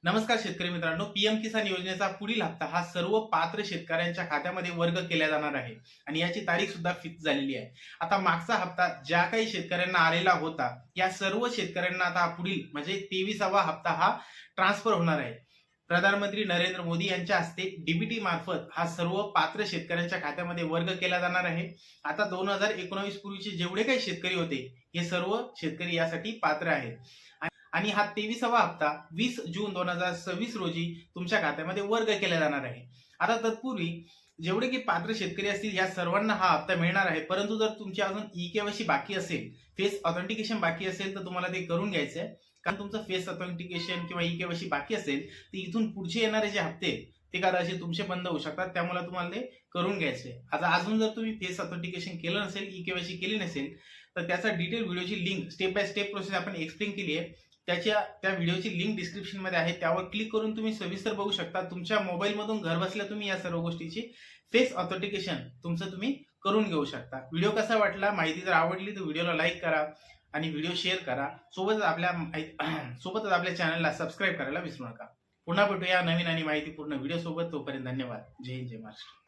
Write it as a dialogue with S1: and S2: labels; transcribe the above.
S1: नमस्कार शेतकरी मित्रांनो, पीएम किसान योजनेचा पुढील हप्ता हा सर्व पात्र शेतकऱ्यांच्या खात्यामध्ये वर्ग केला जाणार आहे आणि याची तारीख सुद्धा फिक्स झालेली आहे. आता मागचा हप्ता ज्या काही शेतकऱ्यांना आलेला होता, या सर्व शेतकऱ्यांना आता पुढील म्हणजे 23वा हप्ता हा ट्रान्सफर होणार आहे. प्रधानमंत्री नरेंद्र मोदी यांच्या हस्ते डीबीटी मार्फत हा सर्व पात्र शेतकऱ्यांच्या खात्यामध्ये वर्ग केला जाणार आहे. आता 2019 पूर्वीचे जेवढे काही शेतकरी होते, हे सर्व शेतकरी यासाठी पात्र आहेत. आणि हा 23वा हप्ता 20 जून 2026 रोजी तुमच्या खात्यामध्ये वर्ग केला जाणार आहे. आता तत्पूर्वी जेवढे की पात्र शेतकरी असतील या सर्वांना हा हप्ता मिळणार आहे. परंतु जर तुमची अजून ई-केवायसी बाकी असेल, फेस ऑथेंटिकेशन बाकी असेल, तर तुम्हाला ते करून घ्यायचं आहे. कारण तुमचं फेस ऑथेंटिकेशन किंवा ई-केवायसी बाकी असेल तर इथून पुढचे येणारे जे हप्ते ते कदाचित तुमचे बंद होऊ शकतात. त्यामुळे तुम्हाला ते करून घ्यायचे आहे. आता अजून जर तुम्ही फेस ऑथेंटिकेशन केलं नसेल, ई-केवायसी केली नसेल, तर त्याचा डिटेल व्हिडिओची link step by step process आपण एक्सप्लेन केली आहे. त्या व्हिडिओची लिंक डिस्क्रिप्शन मध्ये आहे. त्यावर क्लिक करून तुम्ही सविस्तर बघू शकता. तुमच्या मोबाईल मधून घर बसल्या तुम्ही या सर्व गोष्टीची फेस ऑथेंटिकेशन तुमचं तुम्ही करून घेऊ शकता. व्हिडिओ कसा वाटला, माहिती जर आवडली तर व्हिडिओला लाईक करा आणि व्हिडिओ शेअर करा. सोबतच आपल्या चॅनलला सबस्क्राईब करायला विसरू नका. पुन्हा भेटूया नवीन आणि माहितीपूर्ण व्हिडिओ सोबत. तोपर्यंत धन्यवाद. जय हिंद, जय महाराष्ट्र.